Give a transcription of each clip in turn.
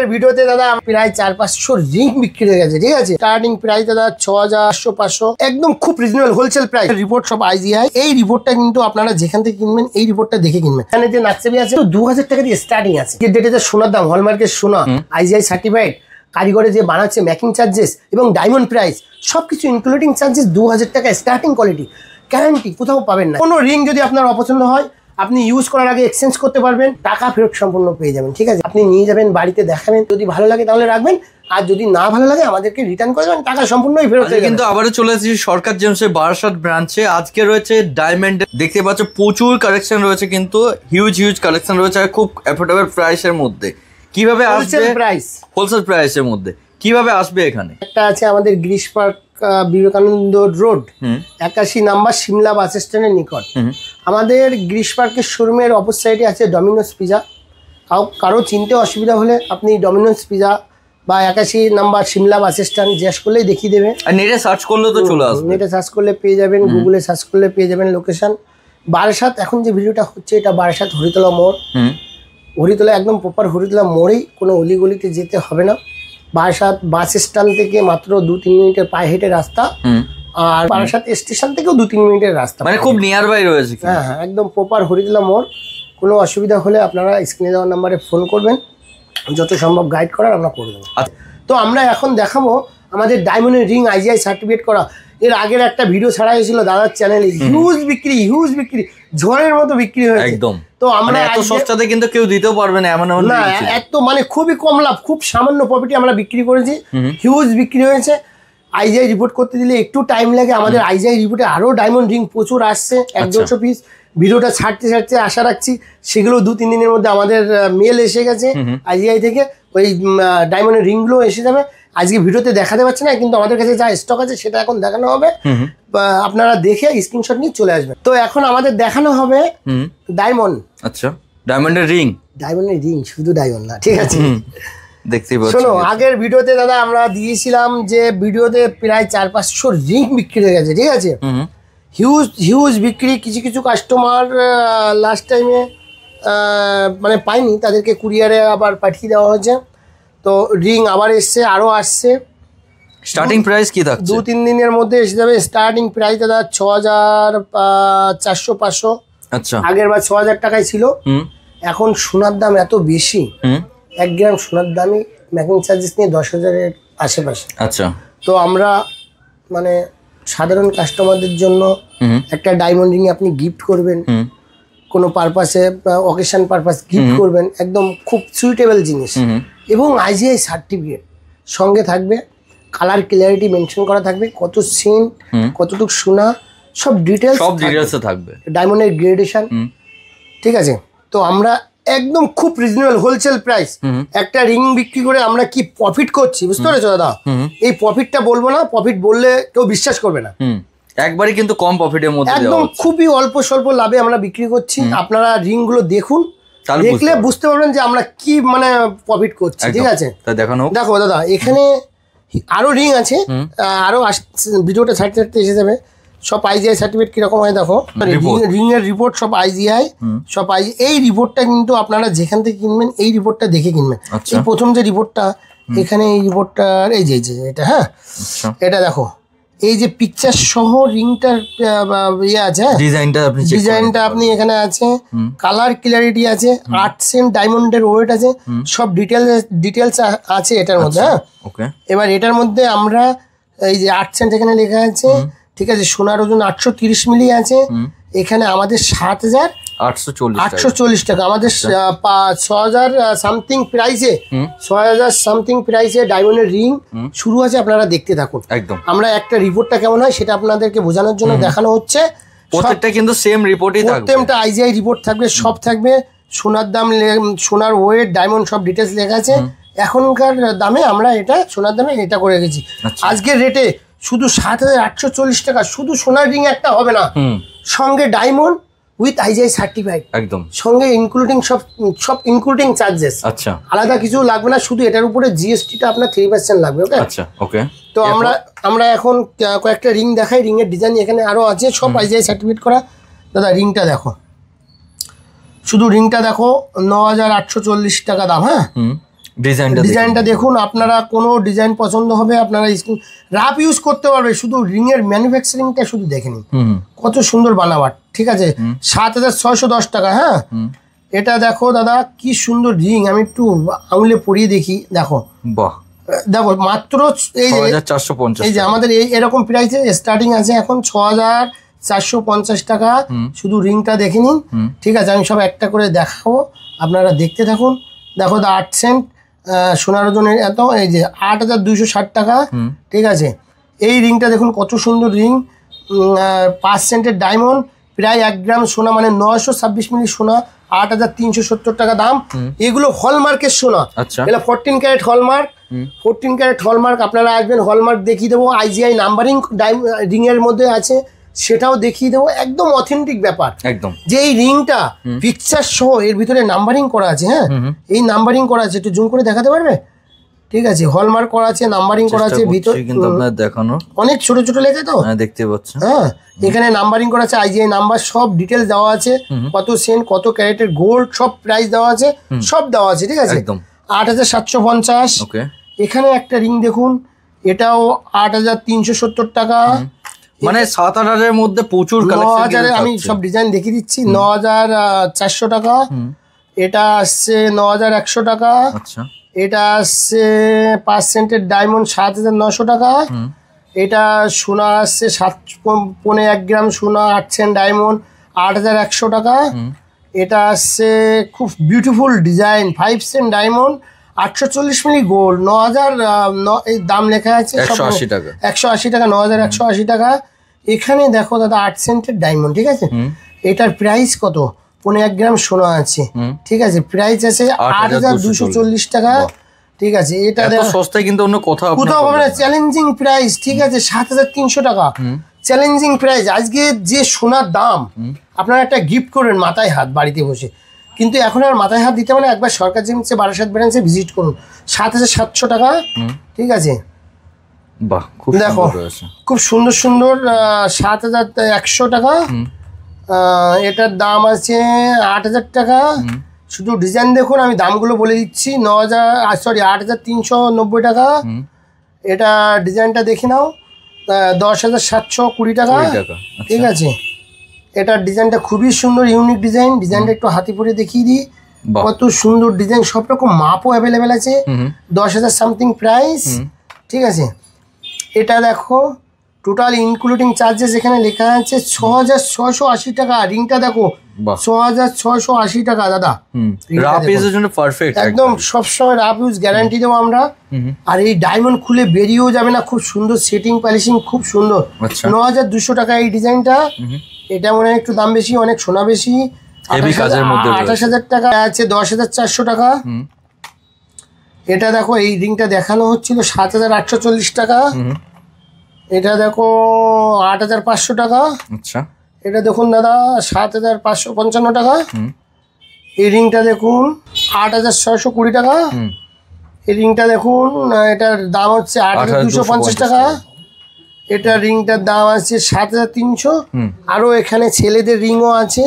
আগের ভিডিওতে দাদা প্রায় 400-500 রিং বিক্রি হয়ে গেছে, ঠিক আছে। স্টার্টিং প্রাইস দাদা 6000-500 একদম খুব রিজনেবল হোলসেল প্রাইস। রিপোর্ট সব আইজিআই। এই রিপোর্টটা কিন্তু আপনারা যেখান থেকে কিনবেন এই রিপোর্টটা দেখে কিনবেন। এখানে যে নাকচাবি আছে 2000 টাকা দিয়ে স্টার্টিং আছে। যে ডেটে সোনার দাম, হলমার্কের সোনা, আইজিআই সার্টিফাইড, কারিগরে যে বানাচ্ছে, মেকিং চার্জেস এবং ডায়মন্ড প্রাইস সবকিছু ইনক্লুডিং চার্জেস 2000 টাকা স্টার্টিং কোয়ালিটি, গ্যারান্টি কোথাও পাবেন না। কোনো রিং যদি আপনার অপছন্দ হয় আপনি ইউজ করার আগে এক্সচেঞ্জ করতে পারবেন, টাকা ফেরত সম্পূর্ণ পেয়ে যাবেন, ঠিক আছে। আপনি নিয়ে যাবেন, বাড়িতে দেখাবেন, যদি ভালো লাগে তাহলে রাখবেন, আর যদি না ভালো লাগে আমাদেরকে রিটার্ন করে দেবেন, টাকা সম্পূর্ণই ফেরত হয়ে যাবে। কিন্তু আবারও চলে এসেছি সরকার জেমসের বারাসাত ব্রাঞ্চে। আজকে রয়েছে ডায়মন্ড, দেখতে পাচ্ছ প্রচুর কালেকশন রয়েছে, কিন্তু হিউজ কালেকশন রয়েছে আর খুব অ্যাফোর্ডেবল প্রাইসের মধ্যে। কিভাবে আসবে প্রাইস, হোলসেল প্রাইসের মধ্যে কিভাবে আসবে? এখানে একটা আছে আমাদের গ্রিস park, Vivekananda road, 81 number, Simla bus স্ট্যান্ডের নিকট। আমাদের গ্রিস পার্কের শোরুমের অপর সাইডে আছে ডমিনোস পিজা। কারো চিনতে অসুবিধা হলে আপনি ডমিনোস পিজা বা 81 নাম্বার সিমলা বাস স্ট্যান্ড জিজ্ঞেস করলেই দেখিয়ে দেবে। আর নেটে সার্চ করলে তো চলে আসবে, নেটে সার্চ করলে পেয়ে যাবেন, গুগলে সার্চ করলে পেয়ে যাবেন লোকেশন। বারাসাত, এখন যে ভিডিওটা হচ্ছে এটা বারাসাত হরিতলা মোড়। হরিতলা একদম প্রপার হরিতলা মোড়েই, কোনো অলিগলিতে যেতে হবে না। বারাসাত বাস স্ট্যান্ড থেকে মাত্র 2-3 মিনিটের পায়ে হেঁটে রাস্তা, আর বারাসাত স্টেশন থেকেও 2-3 মিনিটের রাস্তা, মানে খুব নিয়ার বাই রয়েছে। হ্যাঁ, একদম প্রপার হরিতলা মোড়। কোনো অসুবিধা হলে আপনারা স্ক্রিনে দেওয়া নাম্বারে ফোন করবেন, যত সম্ভব গাইড করার আমরা করে দেবো। তো আমরা এখন দেখাবো আমাদের ডায়মন্ডের রিং আইজিআই সার্টিফিকেট করা। এর আগের একটা ভিডিও ছাড়া হয়েছিল দাদার চ্যানেলে, হিউজ বিক্রি, ঝড়ের মতো বিক্রি হয়েছে একদম। তো আমরা এত সস্তাতে কিন্তু কেউ দিতেও পারবে না এমন না, এত মানে খুবই কম লাভ, খুব সামান্য প্রফিটে আমরা বিক্রি করেছি, হিউজ বিক্রি হয়েছে। আইজিআই রিপোর্ট করতে দিলে একটু টাইম লাগে। আমাদের আইজিআই রিপোর্টে আরো ডায়মন্ড রিং প্রচুর আসছে, 100-200 পিস। ভিডিওটা ছাড়তে আশা রাখছি সেগুলো 2-3 দিনের মধ্যে আমাদের মেল এসে গেছে আইজিআই থেকে, ওই ডায়মন্ডের রিংগুলো এসে যাবে। আজকে ভিডিওতে দেখাতে পারছি না, কিন্তু আমাদের কাছে যা স্টক আছে সেটা এখন দেখানো হবে, আপনারা দেখে স্ক্রিনশট নিয়ে চলে আসবেন। তো এখন আমাদের দেখানো হবে ডায়মন্ড। আচ্ছা, ডায়মন্ডের রিং, শুধু ডায়মন্ড না, ঠিক আছে। দেখতেই পাচ্ছ, শোনো, আগের ভিডিওতে দাদা আমরা দিয়েছিলাম যে ভিডিওতে প্রায় 400-500 রিং বিক্রি হয়ে গেছে, ঠিক আছে। হিউজ বিক্রি। কিছু কাস্টমার লাস্ট টাইমে মানে পাইনি, তাদেরকে কুরিয়ারে আবার পাঠিয়ে দেওয়া হয়েছে। তো রিং আবার এসছে, আরও আসছে। স্টার্টিং প্রাইস কি থাকছে? 2-3 দিনের মধ্যে এসে যাবে। স্টার্টিং প্রাইস দাদা 6400-500। আচ্ছা, আগের বার 6000 টাকায় ছিল। এখন সোনার দাম এত বেশি, 1 গ্রাম সোনার দামই মেকিং চার্জেস নিয়ে 10,000-এর আশেপাশে। আচ্ছা, তো আমরা মানে সাধারণ কাস্টমারদের জন্য একটা ডায়মন্ড রিং আপনি গিফট করবেন, কোনো পারপাসে, অকেশন পারপাস গিফট করবেন, একদম খুব সুইটেবল জিনিস। এবং আইজিআই সার্টিফিকেট সঙ্গে থাকবে, কালার ক্লিয়ারিটি মেনশন করা থাকবে, কত সেন্ট, কতটুকু সোনা, সব ডিটেলসে থাকবে, ডায়মন্ডের গ্রেডেশন, ঠিক আছে। তো আমরা একদম খুব রিজনেবল হোলসেল প্রাইস একটা রিং বিক্রি করে আমরা কি প্রফিট করছি, বুঝতে পেরেছো দাদা? এই প্রফিটটা বলবো না, প্রফিট বললে কেউ বিশ্বাস করবে না। একবারই কিন্তু কম প্রফিটের মধ্যে, একদম খুবই অল্প স্বল্প লাভে আমরা বিক্রি করছি। আপনারা রিং গুলো দেখুন, দেখলে বুঝতে পারবেন যে আমরা কি মানে প্রফিট করছি, ঠিক আছে। দেখো দাদা, এখানে আরো রিং আছে, আরো ভিডিওটা ছাড়তে এসে যাবে। সব আইজিআই সার্টিফিকেট কিরকম হয় দেখো, রিং এর রিপোর্ট সব আইজিআই, সব এই রিপোর্টটা কিন্তু আপনারা যেখান থেকে কিনবেন এই রিপোর্টটা দেখে কিনবেন। এই প্রথম যে রিপোর্টটা, এখানে এই রিপোর্টটার এই যে এটা, হ্যাঁ, এটা দেখো, এই যে পিকচার সহ রিংটার ইয়ে আছে, ডিজাইনটা আপনি এখানে আছে, কালার ক্লিয়ারিটি আছে, 8 সেন্ট ডায়মন্ডের ওয়েট আছে, সব ডিটেলস আছে এটার মধ্যে। হ্যাঁ, এবার এটার মধ্যে আমরা এই যে 8 সেন্ট এখানে লেখা আছে, ঠিক আছে। সোনার ওজন 830 মিলি আছে। এখানে আমাদের 7,840 টাকা, আমাদের 6,000 সামথিং প্রাইসে, 6,000 সামথিং প্রাইসে ডায়মন্ডের রিং শুরু আছে। আপনারা দেখতে থাকুন, একদম। আমরা একটা রিপোর্টটা কেমন হয় সেটা আপনাদেরকে বোঝানোর জন্য দেখানো হচ্ছে। প্রত্যেকটা কিন্তু সেম রিপোর্টই থাকবে, প্রত্যেকটা আইজিআই রিপোর্ট থাকবে, সব থাকবে। সোনার দাম, সোনার ওয়েট, ডায়মন্ড সব ডিটেলস লেখা আছে। এখনকার দামে আমরা এটা সোনার দামে এটা করে রেখেছি। আজকের রেটে শুধু 7,840 টাকা, শুধু সোনার রিং একটা হবে না, সঙ্গে ডায়মন্ড উইথ আইজিআই সার্টিফাইড, একদম সঙ্গে ইনক্লুডিং সব ইনক্লুডিং চার্জেস। আচ্ছা, আলাদা কিছু লাগবে না, শুধু এটার উপরে জিএসটিটা আপনার 3% লাগবে। ওকে, আচ্ছা, ওকে। তো আমরা এখন কয়েকটা রিং দেখাই। রিং এর ডিজাইন এখানে আরো আছে, সব আইজিআই সার্টিফিকেট করা। দাদা, রিংটা দেখো, শুধু রিংটা দেখো, 9,840 টাকা দাম। হ্যাঁ, ডিজাইনটা দেখুন, আপনারা কোনো ডিজাইন পছন্দ হবে আপনারা রাফ ইউজ করতে পারবে, শুধু রিং এর ম্যানুফ্যাকচারিংটা শুধু দেখে নিন কত সুন্দর বানাবার। ঠিক আছে, 7,610 টাকা। হ্যাঁ, এটা দেখো দাদা কি সুন্দর রিং, আমি একটু আঙুলে পরিয়ে দেখি। দেখো দেখো মাত্র এই যে 450, এই যে আমাদের এরকম প্রাইসে স্টার্টিং আছে এখন 6,450 টাকা। শুধু রিংটা দেখে নিন। ঠিক আছে, আমি সব একটা করে দেখাবো, আপনারা দেখতে থাকুন। দেখো দা 8 সেন্ট সোনার ওজনের এত, এই যে 8,260 টাকা। ঠিক আছে, এই রিংটা দেখুন কত সুন্দর রিং, 5 সেন্টের ডায়মন্ড, প্রায় 1 গ্রাম সোনা, মানে 926 মিলি সোনা, 8,370 টাকা দাম। এগুলো হলমার্কের সোনা, এগুলো 14 ক্যারেট হলমার্ক। 14 ক্যারেট হলমার্ক, আপনারা আসবেন হলমার্ক দেখিয়ে দেবো, IGI নাম্বারিং রিং এর মধ্যে আছে সেটাও দেখিয়ে দেবো, একদম অথেন্টিক ব্যাপার একদম। যে এই রিংটা পিকচার সহ এর ভিতরে নাম্বারিং করা আছে। হ্যাঁ, এই নাম্বারিং করা আছে, একটু জুম করে দেখাতে পারবে? ঠিক আছে, হলমার্ক করা আছে, নাম্বারিং করা আছে, ভিতরে কিন্তু আপনাদের দেখানো অনেক ছোট ছোট লেখা তো, হ্যাঁ দেখতে পাচ্ছেন। হ্যাঁ, এখানে নাম্বারিং করা আছে, IGI নাম্বার, সব ডিটেলস দেওয়া আছে, কত সেন্ট, কত ক্যারেটের গোল্ড, সব প্রাইস দেওয়া আছে, সব দেওয়া আছে। ঠিক আছে, একদম 8,750। ওকে, এখানে একটা রিং দেখুন, এটাও 8,370 টাকা, মানে 7-8 মধ্যে প্রচুর কালেকশন। 9,000 আমি সব ডিজাইন দেখিয়ে দিচ্ছি। 9,400 টাকা, এটা আসছে 9,100 টাকা। আচ্ছা, এটা আসছে 5 সেন্টের ডায়মন্ড 7,900 টাকা। এটা সোনা আসছে 7.1 গ্রাম সোনা, 8 সেন্ট ডায়মন্ড 8,100 টাকা। এটা আসছে খুব বিউটিফুল ডিজাইন 5 সেন্ট ডায়মন্ড 840 মিলি গোল্ড, 9,000 এই দাম লেখা আছে 180 টাকা। 180 টাকা, 9,180 টাকা। এখানে দেখো দাদা 8 সেন্টের ডায়মন্ড। ঠিক আছে, এটার প্রাইস কত? 1.1 গ্রাম সোনা আছে। ঠিক আছে, প্রাইস আছে 8,240 টাকা। ঠিক আছে, এটা দেখো সস্তায় কিন্তু অন্য কোথাও হবে না, চ্যালেঞ্জিং প্রাইস। ঠিক আছে, 7,300 টাকা চ্যালেঞ্জিং প্রাইস। আজকে যে সোনার দাম, আপনারা একটা গিফট করবেন মাথায় হাত বাড়িতে বসে, কিন্তু এখন আর মাথায় হাত দিতে মানে একবার সরকার জেমসে বারাসাত ব্রাঞ্চে ভিজিট করুন, 7,700 টাকা। ঠিক আছে, বাহ, খুব দেখো খুব সুন্দর সুন্দর 7,100 টাকা। এটার দাম আছে 8,000 টাকা। শুধু ডিজাইন দেখুন, আমি দামগুলো বলে দিচ্ছি। 8,390 টাকা। এটা ডিজাইনটা দেখে নাও, 10,720 টাকা। ঠিক আছে, এটার ডিজাইনটা খুবই সুন্দর, ইউনিক ডিজাইন। ডিজাইনটা একটু হাতে পরে দেখিয়ে দিই, কত সুন্দর ডিজাইন, সব রকম মাপও অ্যাভেলেবেল আছে। 10,000 সামথিং প্রাইস। ঠিক আছে, এটা দেখো টোটাল ইনক্লুডিং চার্জেস এখানে লেখা আছে 6,680 টাকা। রিংটা দেখো 6,680 টাকা দাদা, একদম সবসময় রাফ ইউজ গ্যারান্টি দেবো আমরা। আর এই ডায়মন্ড খুলে বেরিয়েও যাবে না, খুব সুন্দর সেটিং পলিশিং, খুব সুন্দর। 9,200 টাকা এই ডিজাইনটা। এটা মনে হয় একটু দাম বেশি, অনেক সোনা বেশি। 28,000 টাকা আছে, 10,400 টাকা। এটা দেখো এই রিংটা দেখানো হচ্ছিল 7,840 টাকা। এটা দেখো 8,500 টাকা। আচ্ছা, এটা দেখুন দাদা 7,555 টাকা। এই রিংটা দেখুন 8,620 টাকা। এই রিংটা দেখুন, এটার দাম হচ্ছে 8,250 টাকা। এটা রিংটার দাম আছে 7,300। আরও এখানে ছেলেদের রিংও আছে,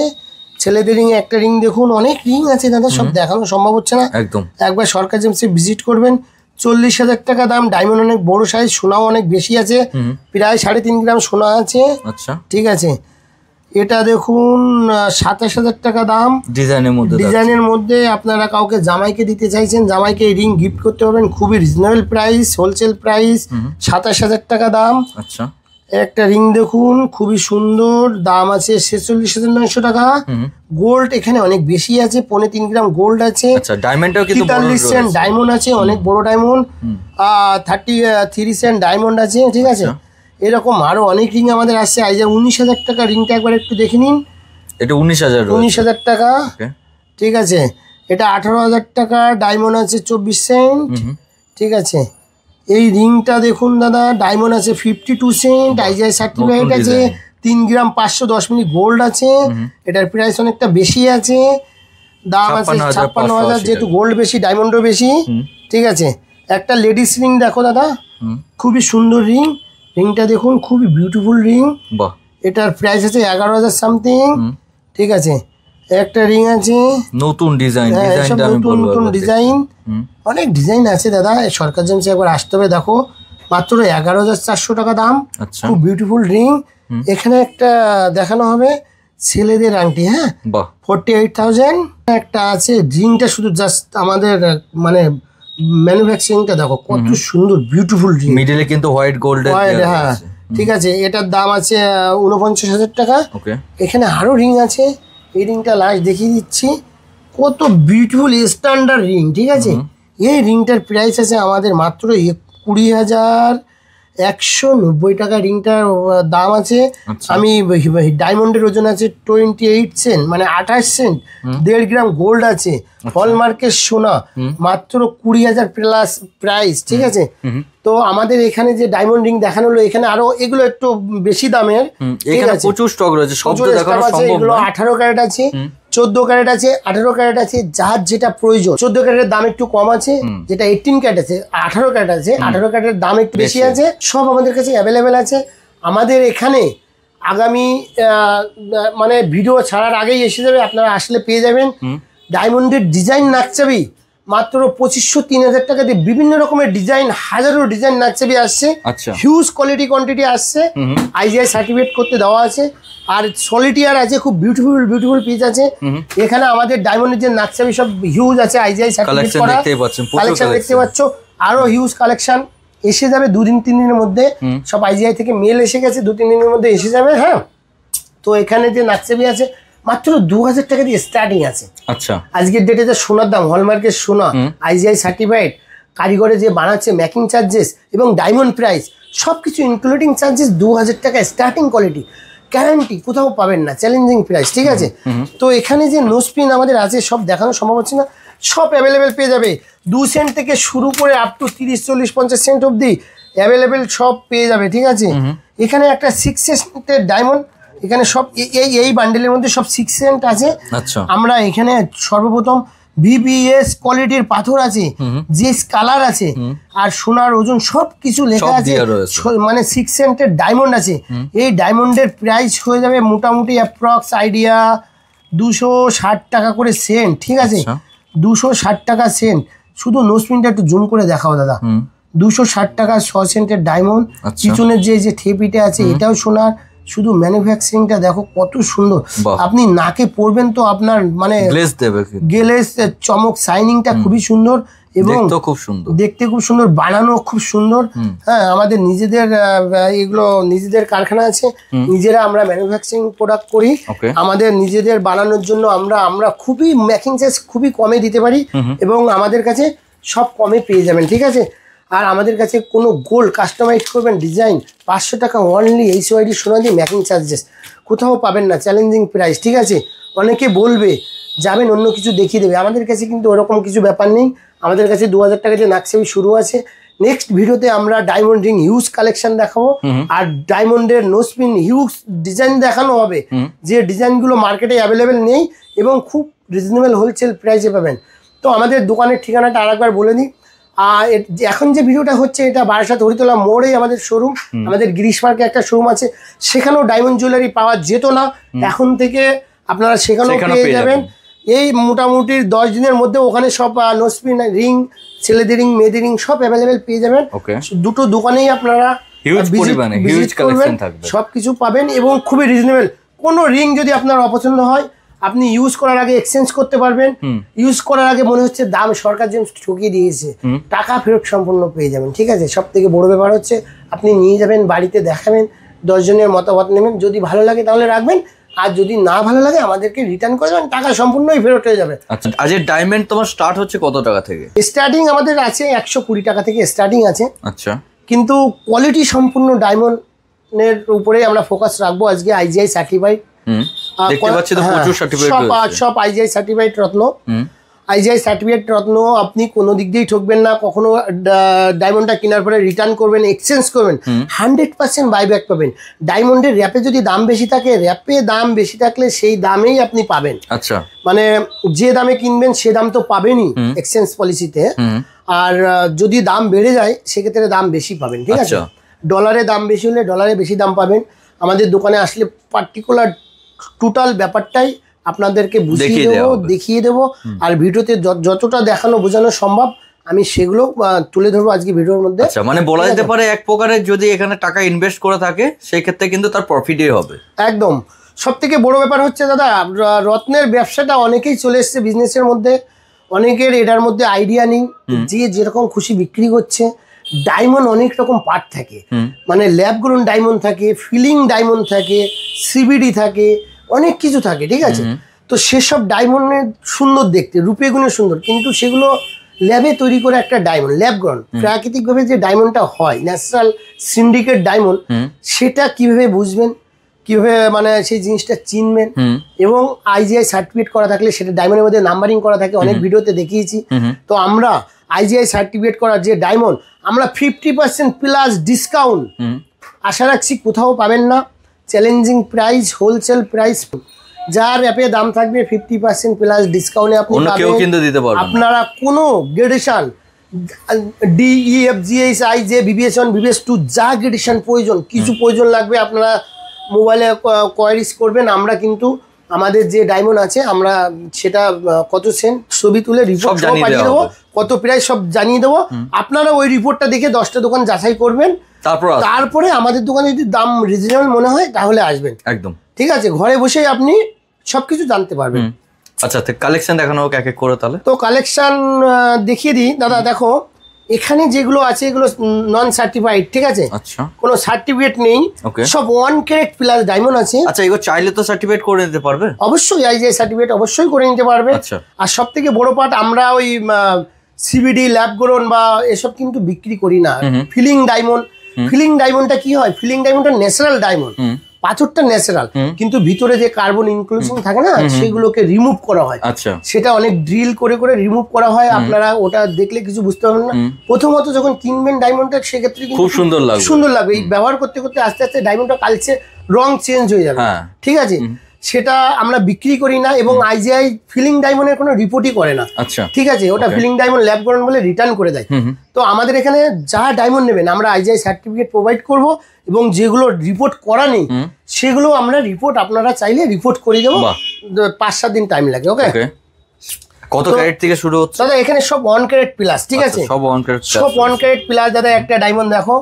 ছেলেদের রিং একটা রিং দেখুন, অনেক রিং আছে দাদা, সব দেখানো সম্ভব হচ্ছে না। একদম, একবার সরকার জেমসে ভিজিট করবেন। 40,000 টাকা দাম, ডায়মন্ড অনেক বড় সাইজ, সোনাও অনেক বেশি আছে, প্রায় 3.5 গ্রাম সোনা আছে। আচ্ছা, ঠিক আছে, এটা দেখুন 27,000 টাকা দাম। ডিজাইনের মধ্যে আপনারা কাউকে জামাইকে দিতে চাইছেন, জামাইকে এই রিং গিফট করতে পারবেন, খুবই রিজনেবল প্রাইস, হোলসেল প্রাইস 27,000 টাকা দাম। আচ্ছা, একটা রিং দেখুন খুবই সুন্দর, দাম আছে 46,900 টাকা। গোল্ড এখানে অনেক বেশি আছে, 3.5 গ্রাম গোল্ড আছে। 43 সেন্ট ডায়মন্ড আছে, অনেক বড় ডায়মন্ড। 33 সেন্ট ডায়মন্ড আছে। ঠিক আছে, এরকম আরো অনেক রিং আমাদের আসছে। 19,000 টাকা রিংটা একবার একটু দেখে নিন। এটা 19,000 টাকা। ঠিক আছে, এটা 18,000 টাকা, ডায়মন্ড আছে 24 সেন্ট। ঠিক আছে, এই রিংটা দেখুন দাদা, ডায়মন্ড আছে 52 সেন্ট, IGI সার্টিফাইড আছে, 3 গ্রাম 510 মিলি গোল্ড আছে। এটার প্রাইস অনেকটা বেশি আছে, দাম আছে 56,000, যেহেতু গোল্ড বেশি ডায়মন্ডও বেশি। ঠিক আছে, একটা লেডিস রিং দেখো দাদা, খুবই সুন্দর রিং। রিংটা দেখুন, খুবই বিউটিফুল রিং। এটার প্রাইস আছে 11,000 সামথিং। ঠিক আছে, একটা রিং আছে নতুন ডিজাইন, নতুন ডিজাইন, অনেক ডিজাইন আছে দাদা, সরকার জেমসে একবার আসতে হবে। দেখো মাত্র 11,400 টাকা দাম, খুব বিউটিফুল রিং। এখানে একটা দেখানো হবে ছেলেদের আংটি, হ্যাঁ 48,000 একটা আছে। রিংটা শুধু জাস্ট আমাদের মানে ম্যানুফ্যাকচারিংটা দেখো কত সুন্দর বিউটিফুল রিং, মিডলে কিন্তু হোয়াইট গোল্ড। হ্যাঁ ঠিক আছে, এটার দাম আছে 49,000 টাকা। এখানে আরো রিং আছে, এই রিংটা লাস্ট দেখিয়ে দিচ্ছি, কত বিউটিফুল স্ট্যান্ডার্ড রিং। ঠিক আছে, এই রিংটার প্রাইস আছে আমাদের মাত্র 20,190 টাকা রিংটার দাম আছে। আমি ডায়মন্ডের ওজন আছে 28 সেন্ট, মানে 28 সেন্ট, 1.5 গ্রাম গোল্ড আছে, হলমার্কের সোনা, মাত্র 20,000 প্লাস প্রাইস। ঠিক আছে, তো আমাদের এখানে যে ডায়মন্ড রিং দেখানো হলো, এখানে আরো এগুলো একটু বেশি দামের, প্রচুর স্টক রয়েছে, সব তো দেখানো সম্ভব না। এগুলো 18 ক্যারেট আছে, 14 ক্যারেট আছে, 18 ক্যারেট আছে, যার যেটা প্রয়োজন। 14 ক্যারেটের দাম একটু কম আছে, যেটা 18 ক্যারেট আছে, 18 ক্যারেট আছে, 18 ক্যারেটের দাম একটু বেশি আছে। সব আমাদের কাছে অ্যাভেলেবেল আছে। আমাদের এখানে আগামী মানে ভিডিও ছাড়ার আগেই এসে যাবে, আপনারা আসলে পেয়ে যাবেন ডায়মন্ডের ডিজাইন নাকচাবি মাত্র 2,500-3,000 টাকা দিয়ে। বিভিন্ন রকমের ডিজাইন, হাজারো ডিজাইন নাকচাবি আসছে, হিউজ কোয়ালিটি কোয়ান্টিটি আসছে, আইজিআই সার্টিফিকেট করতে দেওয়া আছে। আর সলিটিয়ার আছে, খুব বিউটিফুল বিউটিফুল পিস আছে। এখানে আমাদের ডায়মন্ডের যে নাকচাবি সব হিউজ আছে, আইজিআই সার্টিফিকেট করা কালেকশন দেখতে পাচ্ছ। আরো হিউজ কালেকশন এসে যাবে 2-3 দিনের মধ্যে, সব আইজিআই থেকে মেল এসে গেছে, 2-3 দিনের মধ্যে এসে যাবে। হ্যাঁ, তো এখানে যে নাকচাবি আছে মাত্র 2,000 টাকা দিয়ে স্টার্টিং আছে। আচ্ছা, আজকের ডেটে যে সোনার দাম, হলমার্কের সোনা, আইজিআই সার্টিফাইড, কারিগরে যে বানাচ্ছে, মেকিং চার্জেস এবং ডায়মন্ড প্রাইস সবকিছু ইনক্লুডিং চার্জেস 2,000 টাকা স্টার্টিং কোয়ালিটি, গ্যারান্টি কোথাও পাবেন না, চ্যালেঞ্জিং প্রাইস। ঠিক আছে, তো এখানে যে নোজপিন আমাদের আছে সব দেখানো সম্ভব হচ্ছে না, সব অ্যাভেলেবেল পেয়ে যাবে। 2 সেন্ট থেকে শুরু করে আপ টু 30, 40, 50 সেন্ট অবধি অ্যাভেলেবেল সব পেয়ে যাবে। ঠিক আছে, এখানে একটা 6 সেন্টের ডায়মন্ড, এখানে সব এই বান্ডেলের মধ্যে সব 6 সেন্ট আছে। আমরা এখানে সর্বপ্রথম ভিবিএস কোয়ালিটির পাথর আছে, যে কালার আছে, আর সোনার ওজন সব কিছু লেখা আছে, মানে 6 সেন্টের ডায়মন্ড আছে। এই ডায়মন্ডের প্রাইস হয়ে যাবে মোটামুটি অ্যাপ্রক্স আইডিয়া 260 টাকা করে সেন্ট। ঠিক আছে, 260 টাকা সেন্ট। শুধু নোজপিনটা একটু জুম করে দেখাও দাদা, 260 টাকা 6 সেন্টের ডায়মন্ড। পিছনের যে থেপিটা আছে এটাও সোনার, শুধু ম্যানুফ্যাকচারিংটা দেখো কত সুন্দর। আপনি নাকে পরবেন তো আপনার মানে গ্লেজ চমক, শাইনিংটা খুবই সুন্দর এবং দেখতে খুব সুন্দর, বানানো খুব সুন্দর। হ্যাঁ, আমাদের নিজেদের এগুলো নিজেদের কারখানা আছে, নিজেরা আমরা ম্যানুফ্যাকচারিং প্রোডাক্ট করি। আমাদের নিজেদের বানানোর জন্য আমরা খুবই মেকিং চার্জ খুবই কমে দিতে পারি এবং আমাদের কাছে সব কমে পেয়ে যাবেন। ঠিক আছে, আর আমাদের কাছে কোনো গোল্ড কাস্টমাইজ করবেন ডিজাইন 500 টাকা অনলি, এইচওআইডি সোনা দিয়ে মেকিং চার্জেস কোথাও পাবেন না, চ্যালেঞ্জিং প্রাইস। ঠিক আছে, অনেকে বলবে যাবেন অন্য কিছু দেখিয়ে দেবে, আমাদের কাছে কিন্তু ওরকম কিছু ব্যাপার নেই। আমাদের কাছে 2,000 টাকা দিয়ে নাকচাবি শুরু আছে। নেক্সট ভিডিওতে আমরা ডায়মন্ড রিং হিউজ কালেকশন দেখাবো, আর ডায়মন্ডের নোজপিন হিউজ ডিজাইন দেখানো হবে, যে ডিজাইনগুলো মার্কেটে অ্যাভেলেবেল নেই এবং খুব রিজনেবল হোলসেল প্রাইসে পাবেন। তো আমাদের দোকানের ঠিকানাটা আরেকবার বলে দিই। আর এখন যে ভিডিওটা হচ্ছে এটা বারাসাত হরিতলা মোড়েই আমাদের শোরুম, আমাদের গিরিশ পার্কে একটা শোরুম আছে, সেখানেও ডায়মন্ড জুয়েলারি পাওয়া যেত না, এখন থেকে আপনারা সেখানেও পেয়ে যাবেন। এই মোটামুটি 10 দিনের মধ্যে ওখানে সব নোজপিন রিং, ছেলেদের রিং, মেয়েদের রিং সব অ্যাভেলেবেল পেয়ে যাবেন। দুটো দোকানেই আপনারা সবকিছু পাবেন এবং খুবই রিজনেবল। কোনো রিং যদি আপনার অপছন্দ হয় আপনি ইউজ করার আগে এক্সচেঞ্জ করতে পারবেন, ইউজ করার আগে মনে হচ্ছে দাম সরকার যে ঠকিয়ে দিয়েছে, টাকা ফেরত সম্পূর্ণ পেয়ে যাবেন। ঠিক আছে, সব থেকে বড় ব্যাপার হচ্ছে আপনি নিয়ে যাবেন, বাড়িতে দেখাবেন, 10 জনের মতামত নেবেন, যদি ভালো লাগে তাহলে রাখবেন, আর যদি না ভালো লাগে আমাদেরকে রিটার্ন করে দেবেন, টাকা সম্পূর্ণই ফেরত হয়ে যাবে। আচ্ছা, আজ ডায়মন্ড তোমার স্টার্ট হচ্ছে কত টাকা থেকে? স্টার্টিং আমাদের আছে 120 টাকা থেকে স্টার্টিং আছে। আচ্ছা, কিন্তু কোয়ালিটি সম্পূর্ণ ডায়মন্ডের উপরে আমরা ফোকাস রাখবো। আজকে আইজিআই সার্টিফাইড, দেখতে পাচ্ছি তো প্রচুর সার্টিফিকেট রয়েছে, সব আইজিআই সার্টিফাইড রত্ন। আইজিআই সার্টিফিকেট রত্ন, আপনি কোনো দিক দিয়েই ঠকবেন না। কখনো ডায়মন্ডটা কেনার পরে রিটার্ন করবেন, এক্সচেঞ্জ করবেন, 100% বাইব্যাক পাবেন। ডায়মন্ডের র্যাপে যদি দাম বেশি থাকে, র্যাপে দাম বেশি থাকলে সেই দামেই আপনি পাবেন। আচ্ছা, মানে যে দামে কিনবেন সে দাম তো পাবেনই এক্সচেঞ্জ পলিসিতে, আর যদি দাম বেড়ে যায় সেক্ষেত্রে দাম বেশি পাবেন। ঠিক আছে, ডলারে দাম বেশি হলে ডলারে বেশি দাম পাবেন। আমাদের দোকানে আসলে পার্টিকুলার টোটাল ব্যাপারটাই আপনাদেরকে বুঝিয়ে দেবো, দেখিয়ে দেবো, আর ভিডিওতে যতটা দেখানো বোঝানো সম্ভব আমি সেগুলো তুলে ধরবো আজকে ভিডিওর মধ্যে। আচ্ছা, মানে বলা যেতে পারে এক প্রকারের যদি এখানে টাকা ইনভেস্ট করে থাকে সেই ক্ষেত্রে কিন্তু তার প্রফিটই হবে। একদম। সব থেকে বড় ব্যাপার হচ্ছে দাদা, রত্নের ব্যবসাটা অনেকেই চলে এসছে বিজনেসের মধ্যে, অনেকের এটার মধ্যে আইডিয়া নেই, যে যেরকম খুশি বিক্রি করছে। ডায়মন্ড অনেক রকম পার্ট থাকে, মানে ল্যাব গ্রোন ডায়মন্ড থাকে, ফিলিং ডায়মন্ড থাকে, সিবিডি থাকে, অনেক কিছু থাকে, ঠিক আছে। তো সেসব ডায়মন্ডের সুন্দর দেখতে, রূপে গুণে সুন্দর, কিন্তু সেগুলো ল্যাবে তৈরি করে একটা ডায়মন্ড, ল্যাব গ্রোন প্রাকৃতিকভাবে যে ডায়মন্ডটা হয়, ন্যাচারাল সিন্ডিকেট ডায়মন্ড, সেটা কিভাবে বুঝবেন, কিভাবে মানে সেই জিনিসটা চিনবেন, এবং আইজিআই সার্টিফিকেট করা থাকলে সেটা ডায়মন্ডের মধ্যে নাম্বারিং করা থাকে, অনেক ভিডিওতে দেখিয়েছি। তো আমরা আইজিআই সার্টিফিকেট করা যে ডায়মন্ড, আমরা 50% প্লাস ডিসকাউন্ট আশা রাখছি, কোথাও পাবেন না। চ্যালেঞ্জিং প্রাইস, হোলসেল প্রাইস, যার অ্যাপে দাম থাকবে 50% প্লাস ডিসকাউন্টে আপনি পাবেন। আপনারা কোনো গ্রেডেশন DEFGHI যে BBS1 BBS2 যা গ্রেডেশন প্রয়োজন, কিছু প্রয়োজন লাগবে আপনারা মোবাইলে কোয়ারিজ করবেন। আমরা কিন্তু আমাদের যে ডায়মন্ড আছে আমরা সেটা কত সেন্ট ছবি তুলে রিপোর্ট পাঠিয়ে দেবো, কত প্রাইস সব জানিয়ে দেবো। আপনারা ওই রিপোর্টটা দেখে 10টা দোকান যাচাই করবেন, তারপরে আমাদের দোকানে যদি দাম রিজনেবল মনে হয় তাহলে আসবেন। একদম ঠিক আছে, ঘরে বসেই আপনি সবকিছু জানতে পারবেন। আচ্ছা, কালেকশন দেখানো হোক এক এক করে তাহলে। তো কালেকশন দেখিয়ে দিই দাদা। দেখো এখানে যেগুলো আছে এগুলো নন সার্টিফাইড, ঠিক আছে। আচ্ছা, কোনো সার্টিফিকেট নেই, সব 1 ক্যারেট প্লাস ডায়মন্ড আছে। আচ্ছা, এগুলো চাইলে তো সার্টিফিকেট করে নিতে পারবে? অবশ্যই, আইজিআই সার্টিফিকেট অবশ্যই করে নিতে পারবে। আর সব থেকে বড় পার্ট, আমরা ওই সিবিডি, ল্যাব গ্রোন বা এসব কিন্তু বিক্রি করি না। ফিলিং ডায়মন্ড, ফিলিং ডায়মন্ডটা কি হয়, ফিলিং ডায়মন্ডটা ন্যাচারাল ডায়মন্ড, পাথরটা ন্যাচারাল, কিন্তু ভিতরে যে কার্বন ইনক্লুশন থাকে না, সেগুলোকে রিমুভ করা হয়। আচ্ছা, সেটা অনেক ড্রিল করে করে রিমুভ করা হয়। আপনারা ওটা দেখলে কিছু বুঝতে পারবেন না। প্রথমত যখন কিনবেন ডায়মন্ডটা, সেক্ষেত্রে খুব সুন্দর লাগবে, সুন্দর লাগবে। এই ব্যবহার করতে করতে আস্তে আস্তে ডায়মন্ডটা কালচে রং চেঞ্জ হয়ে যাবে, ঠিক আছে। সেটা আমরা বিক্রি করি না, এবং আইজিআই ফিলিং ডায়মন্ডের কোনো রিপোর্টই করে না। আচ্ছা, ঠিক আছে, ওটা ফিলিং ডায়মন্ড ল্যাব গ্রোন বলে রিটার্ন করে দেয়। তো আমাদের এখানে যা ডায়মন্ড নেবেন আমরা আইজিআই সার্টিফিকেট প্রোভাইড করব, এবং যেগুলো রিপোর্ট করা নেই সেগুলো আমরা রিপোর্ট, আপনারা চাইলে রিপোর্ট করে দেবো, 5-7 দিন টাইম লাগে। ওকে, কত ক্যারেট থেকে শুরু হচ্ছে দাদা? এখানে সব 1 ক্যারেট প্লাস, ঠিক আছে, সব 1 ক্যারেট, সব 1 ক্যারেট প্লাস। দাদা একটা ডায়মন্ড দেখো,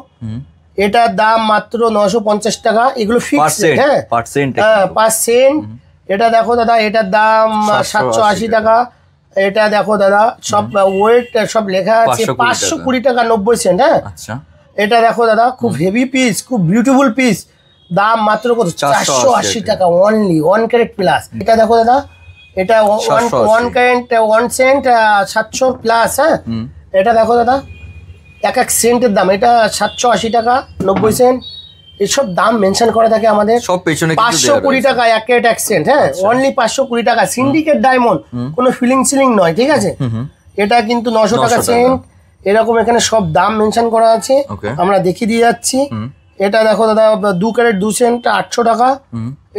এটার দাম মাত্র 950 টাকা। এগুলো ফিক্সড, হ্যাঁ, পার্সেন্ট। এটা দেখো দাদা, এটার দাম 780 টাকা। এটা দেখো দাদা, সব ওয়েট সব লেখা আছে, 520 টাকা 90 সেন্ট। হ্যাঁ, আচ্ছা। এটা দেখো দাদা, খুব হেভি পিস, খুব বিউটিফুল পিস, দাম মাত্র কত, 480 টাকা অনলি, 1 ক্যারেট প্লাস। এটা দেখো দাদা, এটা 1 ক্যারেট 1 সেন্ট 700 প্লাস। হ্যাঁ, এটা দেখো দাদা, এক সেন্টের দাম, এটা 780 টাকা 90 সেন্ট। এসব দাম মেনশন করা থাকে আমাদের। সব পেছনে 520 টাকা 1 ক্যারেট 1 সেন্ট। হ্যাঁ, অনলি 520 টাকা, সিন্ডিকেট ডায়মন্ড, কোনো ফিলিং সিলিং নয়, ঠিক আছে। এটা কিন্তু 900 টাকা সেন্ট, এরকম এখানে সব দাম মেনশন করা আছে, আমরা দেখিয়ে দিয়ে যাচ্ছি। এটা দেখো দাদা, 2 ক্যারেট 2 সেন্ট 800 টাকা।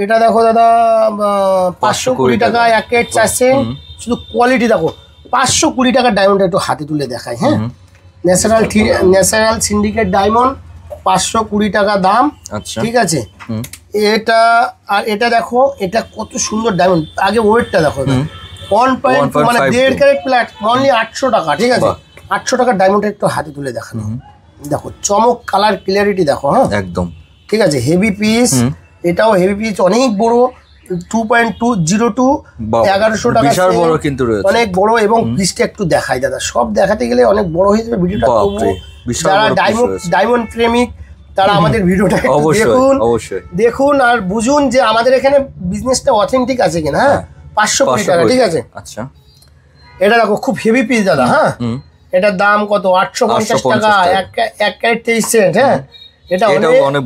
এটা দেখো দাদা, 520 টাকা 1 ক্যারেট 4 সেন্ট। শুধু কোয়ালিটি দেখো, 520 টাকার ডায়মন্ড একটু হাতে তুলে দেখায়। হ্যাঁ, ন্যাচারাল সিন্ডিকেট ডায়মন্ড, 520 টাকা দাম। ঠিক আছে, এটা আর এটা দেখো, এটা কত সুন্দর ডায়মন্ড। আগে ওয়েটটা দেখো, 1.2 মানে 1.5 ক্যারেট প্লাট, অনলি 800 টাকা। ঠিক আছে, 800 টাকার ডায়মন্ডটা একটু হাতে তুলে দেখানো। দেখো চমক, কালার ক্লিয়ারিটি দেখো। হ্যাঁ, একদম ঠিক আছে, হেভি পিস, এটাও হেভি পিস, অনেক বড়, 2.202 1100 টাকা, অনেক বড়। এবং পিসটা একটু দেখাই দাদা, সব দেখাতে গেলে অনেক বড় হয়ে যাবে ভিডিওটা। যারা ডায়মন্ড প্রেমিক তারা আমাদের ভিডিওটা দেখুন আর বুঝুন যে আমাদের এখানে বিজনেসটা অথেন্টিক আছে কিনা। হ্যাঁ, 520 টাকা। ঠিক আছে, আচ্ছা। এটা দেখো খুব হেভি পিস দাদা। হ্যাঁ, এটার দাম কত, 850 টাকা 1 ক্যারেট 23 সেন্ট। হ্যাঁ, এটা অনেক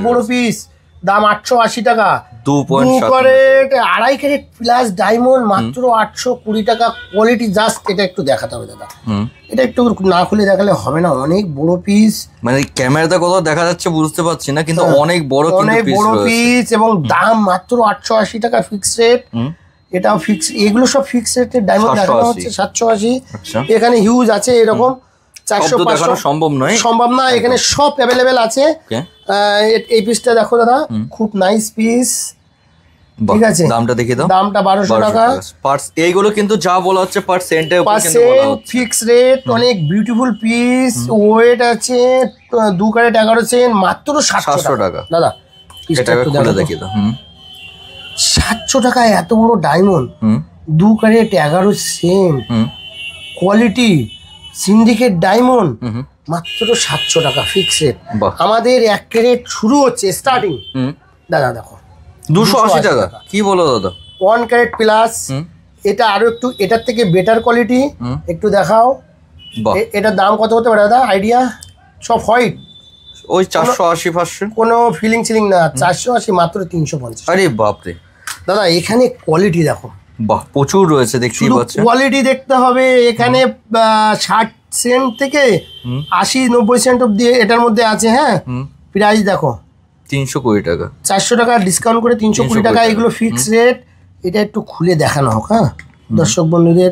বড় পিস, দাম 880 টাকা। 2 ক্যারেট 2.5 ক্যারেট প্লাস ডায়মন্ড, মাত্র 820 টাকা। কোয়ালিটি জাস্ট এটা একটু দেখাতে হবে দাদা, এটা একটু না খুলে দেখালে হবে না। অনেক বড় পিস, মানে ক্যামেরাতে কত দেখা যাচ্ছে বুঝতে পারছি না, কিন্তু অনেক বড় পিস, এবং দাম মাত্র 880 টাকা ফিক্সড রেট। এটাও ফিক্স, এগুলো সব ফিক্সড রেটের ডায়মন্ড দেখানো হচ্ছে 780। এখানে হিউজ আছে এরকম 400-500, সম্ভব না। এখানে সব অ্যাভেলেবেল আছে। এই পিসটা দেখো দাদা, খুব নাইস পিস। ঠিক আছে, দামটা দেখিয়ে দাও। দামটা 1200 টাকা। এইগুলো কিন্তু যা বলা হচ্ছে পার্সেন্টের উপর কিন্তু বলা হচ্ছে, ফিক্স রেট। অনেক বিউটিফুল পিস, ওয়েট আছে 2 ক্যারেট 11 সেন্ট, মাত্র 700 টাকা দাদা। এটা খুলে দেখিয়ে দাও। 700 টাকায় এত বড় diamond, 2 carat 11 cent, quality syndicate diamond, মাত্র 700 টাকা ফিক্স রেট। আমাদের 1 ক্যারেট শুরু হচ্ছে স্টার্টিং দাদা, দেখো 280 টাকা। কি বলো দাদা? 1 ক্যারেট প্লাস। এটা আরো একটু এটার থেকে বেটার কোয়ালিটি, একটু দেখাও। এটার দাম কত হতে পারে দাদা, আইডিয়া? সব হোয়াইট, ওই 480 500, কোনো ফিলিং সিলিং না। 480, মাত্র 350। আরে বাপরে দাদা, এখানে কোয়ালিটি দেখো, বাহ প্রচুর রয়েছে, দেখতেই পাচ্ছেন। কোয়ালিটি দেখতে হবে। এখানে 60 সেন্ট থেকে 80-90 সেন্ট অব্দি এটার মধ্যে আছে। হ্যাঁ, প্রাইস দেখো 320 টাকা, 400 টাকা ডিসকাউন্ট করে 320 টাকা। এগুলো ফিক্স রেট। এটা একটু খুলে দেখানো হোক, হ্যাঁ, দর্শক বন্ধুদের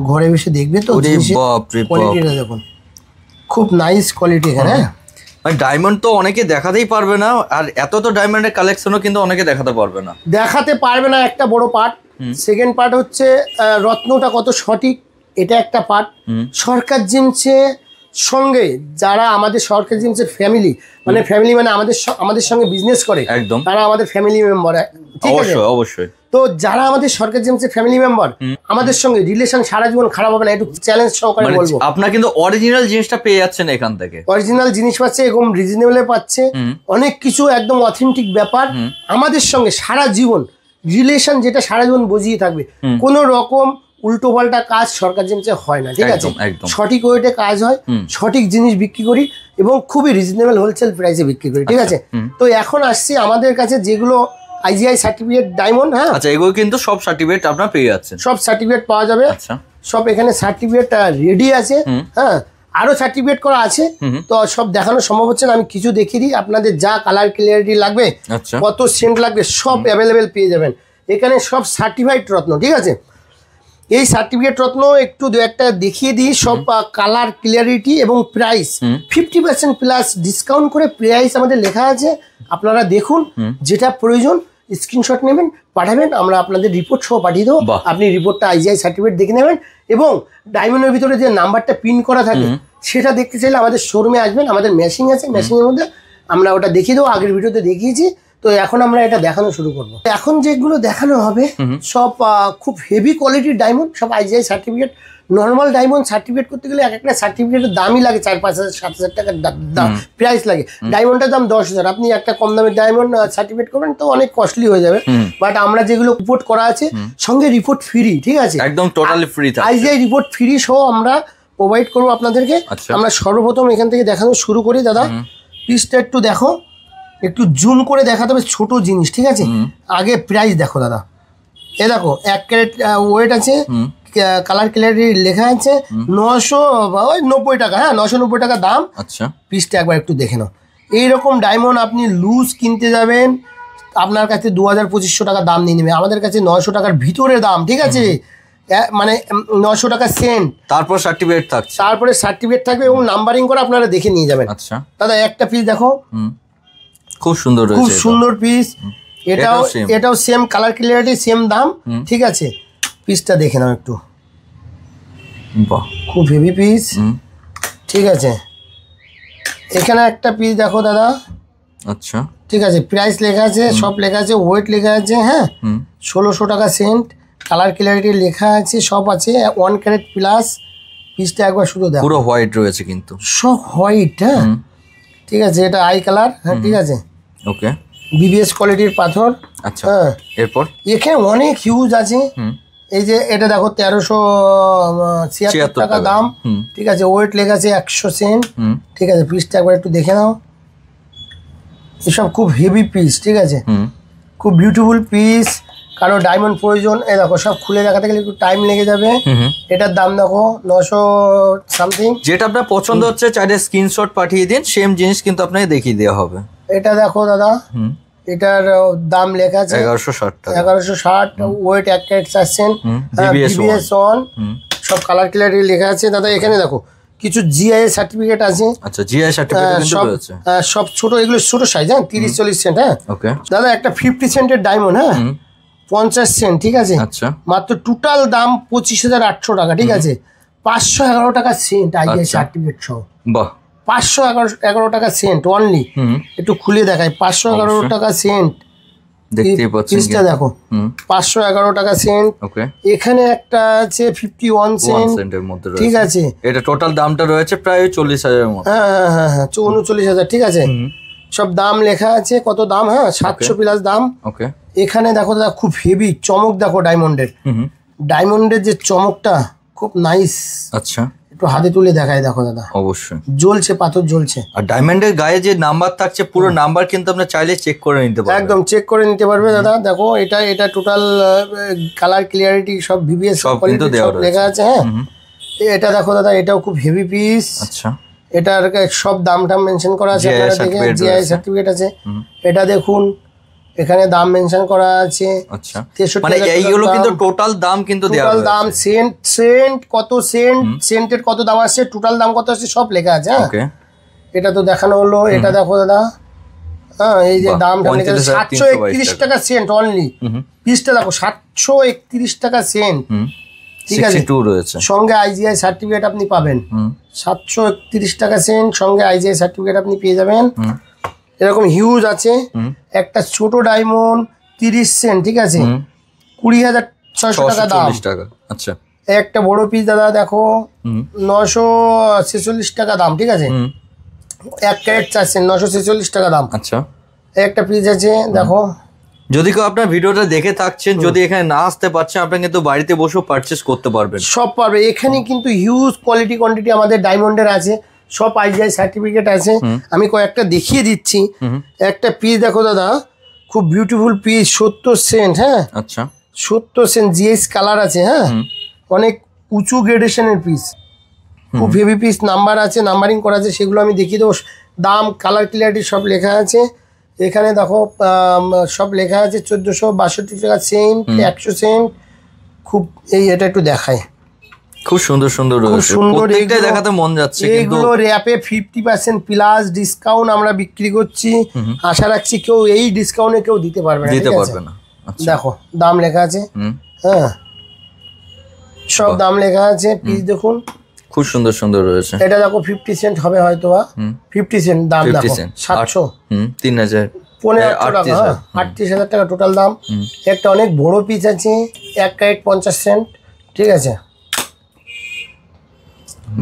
ঘরে বসে দেখবে তো। কোয়ালিটিটা দেখুন, খুব নাইস কোয়ালিটি এখানে। ডায়মন্ড তো অনেকে দেখাতেই পারবে না, আর এত তো ডায়মন্ডের কালেকশনও কিন্তু অনেকে দেখাতে পারবে না। একটা বড় পার্ট। সেকেন্ড পার্ট হচ্ছে রত্নটা কত সঠিক, এটা একটা পার্ট। সরকার জিন্সে সঙ্গে যারা আমাদের সরকার জিন্সের ফ্যামিলি মানে আমাদের সঙ্গে বিজনেস করে, একদম তারা আমাদের ফ্যামিলি মেম্বার। ঠিক আছে, অবশ্যই। তো যারা আমাদের সরকার জিন্সের ফ্যামিলি মেম্বার, আমাদের সঙ্গে রিলেশন সারা জীবন খারাপ হবে না, একটু চ্যালেঞ্জ সহকারে বলবো। আপনারা কিন্তু অরিজিনাল জিনিসটা পেয়ে যাচ্ছেন এখান থেকে, অরিজিনাল জিনিস পাচ্ছে, এবং রিজনেবলে পাচ্ছে। অনেক কিছু একদম অথেন্টিক ব্যাপার। আমাদের সঙ্গে সারা জীবন রিলেশন, যেটা সারা জীবন বজিয়ে থাকবে। কোনো রকম উল্টো পাল্টা কাজ সরকার জিনিসে হয় না। ঠিক আছে, সঠিক ওয়েটে কাজ হয়, সঠিক জিনিস বিক্রি করি, এবং খুবই রিজনেবল হোলসেল প্রাইসে বিক্রি করি। ঠিক আছে, তো এখন আসছি আমাদের কাছে যেগুলো আইজিআই সার্টিফিকেট ডায়মন্ড। হ্যাঁ, আচ্ছা, এগুলো কিন্তু সব সার্টিফিকেট আপনারা পেয়ে যাচ্ছেন, সব সার্টিফিকেট পাওয়া যাবে। আচ্ছা, সব এখানে সার্টিফিকেট রেডি আছে। হ্যাঁ, আরো সার্টিফিকেট করা আছে, তো সব দেখানো সম্ভব হচ্ছে না। আমি কিছু দেখিয়ে দিই আপনাদের, যা কালার ক্লিয়ারিটি লাগবে, কত সেন্ট লাগবে, সব অ্যাভেলেবেল পেয়ে যাবেন এখানে। সব সার্টিফাইড রত্ন। ঠিক আছে, এই সার্টিফিকেট রত্ন একটু দু একটা দেখিয়ে দিই। সব কালার ক্লিয়ারিটি এবং প্রাইস 50% প্লাস ডিসকাউন্ট করে প্রাইস আমাদের লেখা আছে। আপনারা দেখুন, যেটা প্রয়োজন স্ক্রিনশট নেবেন, পাঠাবেন, আমরা আপনাদের রিপোর্ট সহ পাঠিয়ে দেবো। আপনি রিপোর্টটা আইজিআই সার্টিফিকেট দেখে নেবেন, এবং ডায়মন্ডের ভিতরে যে নাম্বারটা পিন করা থাকে সেটা দেখতে চাইলে আমাদের শোরুমে আসবেন। আমাদের মেশিন আছে, মেশিনের মধ্যে আমরা ওটা দেখিয়ে দেবো। আগের ভিডিওতে দেখিয়েছি, তো এখন আমরা এটা দেখানো শুরু করবো। এখন যেগুলো দেখানো হবে সব খুব হেভি কোয়ালিটির ডায়মন্ড, সব IGI certificate. Normal diamond certificate করতে গেলে একটা সার্টিফিকেটের দামই লাগে 4-5 হাজার 7 হাজার টাকার প্রাইস লাগে। ডায়মন্ডের দাম 10,000। আপনি একটা কম দামের ডায়মন্ড সার্টিফিকেট করবেন তো অনেক কস্টলি হয়ে যাবে। বাট আমরা যেগুলো রিপোর্ট করা আছে, সঙ্গে রিপোর্ট ফ্রি। ঠিক আছে, একদম totally free. IGI report free সহ আমরা প্রোভাইড করবো আপনাদেরকে। আমরা সর্বপ্রথম এখান থেকে দেখানো শুরু করি। দাদা, পিসটা একটু দেখো, একটু জুম করে দেখাতে হবে, ছোট জিনিস। ঠিক আছে, আগে প্রাইস দেখো দাদা। এ দেখো 1 ক্যারেট ওয়েট আছে, কালার ক্লিয়ারিটি লেখা আছে 990 টাকা। হ্যাঁ, 990 টাকা দাম। আচ্ছা, পিসটা একবার একটু দেখে নাও। এইরকম ডায়মন্ড আপনি লুজ কিনতে যাবেন, আপনার কাছে 2000-2500 টাকা দাম নিয়ে নেবে। আমাদের কাছে 900 টাকার ভিতরে দাম। ঠিক আছে, মানে 900 টাকা সেন্ট। তারপর সার্টিফিকেট থাকছে, তারপরে সার্টিফিকেট থাকবে এবং নাম্বারিং করে আপনারা দেখে নিয়ে যাবেন। আচ্ছা দাদা, একটা পিস দেখো, খুব সুন্দর, খুব সুন্দর পিস। এটাও সেম কালার ক্লিয়ারিটি, সেম দাম। ঠিক আছে, পিসটা দেখে নাও একটু, বাহ, খুব হেভি পিস। ঠিক আছে, এখানে একটা পিস দেখো দাদা। আচ্ছা, ঠিক আছে, প্রাইস লেখা আছে, সব লেখা আছে, ওয়েট লেখা আছে। হ্যাঁ, 1600 টাকা সেন্ট, কালার ক্লিয়ারিটি লেখা আছে, সব আছে। 1 ক্যারেট প্লাস। পিসটা একবার শুধু দেখো, পুরো হোয়াইট রয়েছে কিন্তু, সব হোয়াইট। হ্যাঁ, ঠিক আছে, এটা আই কালার। হ্যাঁ, ঠিক আছে, ওকে, বিবিএস কোয়ালিটির পাথর। আচ্ছা, এরপর এখানে অনেক হিউজ আছে। এই যে এটা দেখো 1376 টাকা দাম। ঠিক আছে, ওয়েট লেখা আছে 100 সেন্ট। ঠিক আছে, পিসটা একবার একটু দেখে নাও। এসব খুব হেভি পিস। ঠিক আছে, খুব বিউটিফুল পিস। কারো ডায়মন্ড প্রয়োজন, এই দেখো সব খুলে দেখাতে গেলে একটু টাইম লেগে যাবে। এটার দাম দেখো 900 সামথিং। যেটা আপনার পছন্দ হচ্ছে চাইলে স্ক্রিনশট পাঠিয়ে দিন, সেম জিনিস কিন্তু আপনাকে দেখিয়ে দেওয়া হবে। এটা দেখো দাদা, এটার দাম লেখা আছে 1160 টাকা। 1160, weight 1 carat 4 cent, BBS on, সব কালার ক্লিয়ারিটি লেখা আছে। দাদা, এখানে দেখো কিছু জিআই সার্টিফিকেট আছে। আচ্ছা, জিআই সার্টিফিকেট কিন্তু রয়েছে। সব ছোট, এগুলো ছোট সাইজ, হ্যাঁ 30-40 সেন্ট। হ্যাঁ ওকে দাদা, একটা 50 সেন্টের ডায়মন্ড, হ্যাঁ 50 সেন্ট, ঠিক আছে। আচ্ছা, মাত্র টোটাল দাম 25,800 টাকা, ঠিক আছে। 511 টাকা সেন্ট আইজিআই সার্টিফিকেট সহ। বাহ, 511 টাকা সেন্ট অনলি। একটু খুলে দেখাই, 511 টাকা সেন্ট। দেখতেই পাচ্ছেন, পিসটা দেখো, 511 টাকা সেন্ট। ওকে, এখানে একটা আছে 51 সেন্টের মধ্যে, ঠিক আছে। এটা টোটাল দামটা রয়েছে প্রায় 40,000 এর মতো। হ্যাঁ হ্যাঁ হ্যাঁ, 39,000, ঠিক আছে। সব দাম লেখা আছে, কত দাম, হ্যাঁ 700 প্লাস দাম। ওকে, এখানে দেখো দাদা, খুব হেভি চমক দেখো ডায়মন্ডের। ডায়মন্ডের যে চমকটা খুব নাইস। আচ্ছা, একটু হাতে তুলে দেখায়, দেখো দাদা, অবশ্যই জ্বলছে, পাথর জ্বলছে। আর ডায়মন্ডের গায়ে যে নাম্বার থাকছে, পুরো নাম্বার কিন্তু আপনি চাইলে চেক করে নিতে পারবেন। একদম চেক করে নিতে পারবে দাদা। দেখো এটা টোটাল কালার ক্লিয়ারিটি সব ভিভিএস সব লেখা আছে। হ্যাঁ এটা দেখো দাদা, এটাও খুব হেভি পিস। আচ্ছা, এটার সব দাম মেনশন করা আছে, আপনারা দেখেন জিআই সার্টিফিকেট আছে। এটা দেখুন, এখানে দাম মেনশন করা আছে। আচ্ছা, মানে এইগুলো কিন্তু টোটাল দাম কিন্তু দেওয়া আছে। টোটাল দাম, সেন্ট কত, সেন্টের কত দাম আছে, টোটাল দাম কত আছে, সব লেখা আছে। হ্যাঁ ওকে, এটা তো দেখানো হলো। এটা দেখো দাদা, হ্যাঁ এই যে দামটা 731 টাকা সেন্ট অনলি। পিসটা দেখো, 731 টাকা সেন্ট, ঠিক আছে। সঙ্গে আইজিআই সার্টিফিকেট আপনি পাবেন। 731 টাকা সেন্ট, সঙ্গে আইজিআই সার্টিফিকেট আপনি পেয়ে যাবেন। এরকম হিউজ আছে। একটা ছোট ডায়মন্ড 30 সেন্ট, ঠিক আছে, 20,600 টাকা দাম। আচ্ছা, একটা বড় পিস দাদা দেখো, 946 টাকা দাম, ঠিক আছে। 1 ক্যারেট 4 সেন্ট, 946 টাকা দাম। আচ্ছা, একটা পিস আছে দেখো। যদি কেউ আপনার ভিডিওটা দেখে থাকছেন, যদি এখানে না আসতে পারছেন, আপনি কিন্তু বাড়িতে বসেও পারচেস করতে পারবেন, সব পারবে। এখানে কিন্তু হিউজ কোয়ান্টিটি আমাদের ডায়মন্ডের আছে, সব আইজিআই সার্টিফিকেট আছে। আমি কয়েকটা দেখিয়ে দিচ্ছি। একটা পিস দেখো দাদা, খুব বিউটিফুল পিস, 70 সেন্ট। হ্যাঁ আচ্ছা, 70 সেন্ট জিএস কালার আছে। হ্যাঁ অনেক উঁচু গ্রেডেশনের পিস, খুব হেভি পিস। নাম্বার আছে, নাম্বারিং করা আছে, সেগুলো আমি দেখিয়ে দেবো। দাম, কালার ক্লিয়ারিটি সব লেখা আছে। এখানে দেখো সব লেখা আছে। 1462 টাকা সেন্ট, 100 সেন্ট। খুব এটা একটু দেখায়, খুব সুন্দর সুন্দর রয়েছে, প্রত্যেকটাই দেখাতে মন যাচ্ছে। এইগুলো র‍্যাপে 50% প্লাস ডিসকাউন্ট আমরা বিক্রি করছি। আশা রাখছি কেউ এই ডিসকাউন্টে কেউ দিতে পারবে না। দেখো দাম লেখা আছে। হ্যাঁ সব দাম লেখা আছে। পিস দেখুন, খুব সুন্দর সুন্দর রয়েছে। এটা দেখো 50 সেন্ট হবে হয়তো, 50 সেন্ট দাম। দেখো 700, 3000, 1500 টাকা, 38,000 টাকা টোটাল দাম। একটা অনেক বড় পিস আছে, 1 ক্যারেট 50 সেন্ট, ঠিক আছে।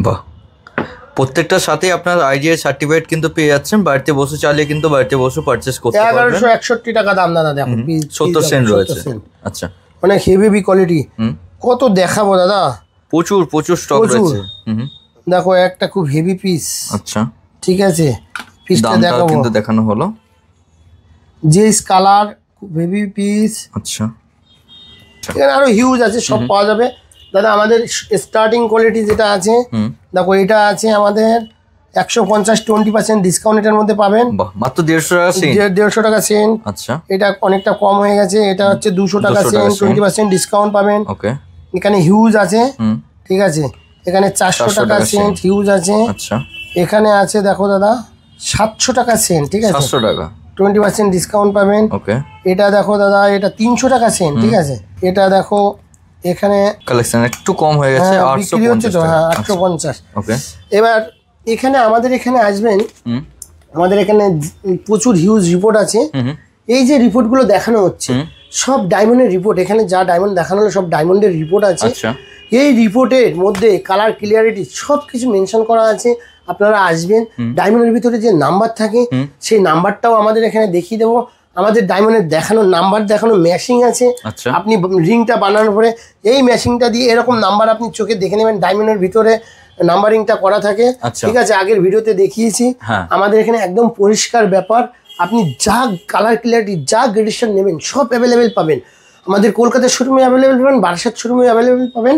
বাহ, প্রত্যেকটার সাথে আপনার আইজিআই সার্টিফিকেট কিন্তু পেয়ে যাচ্ছেন। বাড়িতে বসে চালিয়ে কিন্তু বাড়িতে বসে পারচেজ করতে পারবেন। 1161 টাকা দাম দাদা। দেখো 70 সেন্ট রয়েছে। আচ্ছা, অনেক হেভি কোয়ালিটি। কত দেখাবো দাদা, প্রচুর প্রচুর স্টক রয়েছে। দেখো একটা খুব হেভি পিস। আচ্ছা, ঠিক আছে, পিসটা দেখাবো, কিন্তু দেখানো হলো। জেস কালার, খুব হেভি পিস। আচ্ছা, এখানে আরো হিউজ আছে, সব পাওয়া যাবে দাদা। আমাদের স্টার্টিং কোয়ালিটি যেটা আছে, দেখো এটা আছে আমাদের 150, 20% ডিসকাউন্ট এটার মধ্যে পাবেন। মাত্র 150 টাকা সেন্ট। আচ্ছা, এটা অনেকটা কম হয়ে গেছে। এটা হচ্ছে 200 টাকা সেন্ট, 20% ডিসকাউন্ট পাবেন। ওকে, এখানে হিউজ আছে, ঠিক আছে। এখানে 400 টাকা সেন্ট হিউজ আছে। আচ্ছা, এখানে আছে দেখো দাদা 700 টাকা সেন্ট, ঠিক আছে, 700 টাকা, 20% ডিসকাউন্ট পাবেন। ওকে, এটা দেখো দাদা, এটা 300 টাকা সেন্ট, ঠিক আছে। এটা দেখো, এখানে কালেকশন একটু কম হয়ে গেছে, 850 তো। হ্যাঁ 850। ওকে, এবার এখানে আমাদের এখানে আসবেন, আমাদের এখানে প্রচুর হিউজ রিপোর্ট আছে। এই যে রিপোর্টগুলো দেখানো হচ্ছে সব ডায়মন্ডের রিপোর্ট। এখানে যা ডায়মন্ড দেখানো হলো সব ডায়মন্ডের রিপোর্ট আছে। এই রিপোর্টের মধ্যে কালার ক্লিয়ারিটি সব কিছু মেনশন করা আছে। আপনারা আসবেন, ডায়মন্ডের ভিতরে যে নাম্বার থাকে সেই নাম্বারটাও আমাদের এখানে দেখিয়ে দেবো। আমাদের ডায়মন্ডের দেখানো নাম্বার দেখানো ম্যাশিং আছে। আপনি রিংটা বানানোর পরে এই ম্যাশিংটা দিয়ে এরকম নাম্বার আপনি চোখে দেখে নেবেন। ডায়মন্ডের ভিতরে নাম্বারিংটা করা থাকে, ঠিক আছে। আগের ভিডিওতে দেখিয়েছি। আমাদের এখানে একদম পরিষ্কার ব্যাপার। আপনি যা কালার ক্লিয়ারিটি, যা গ্রেডেশন নেবেন সব অ্যাভেলেবেল পাবেন। আমাদের কলকাতার শোরুমে অ্যাভেলেবেল পাবেন, বারাসাত শোরুমে অ্যাভেলেবেল পাবেন,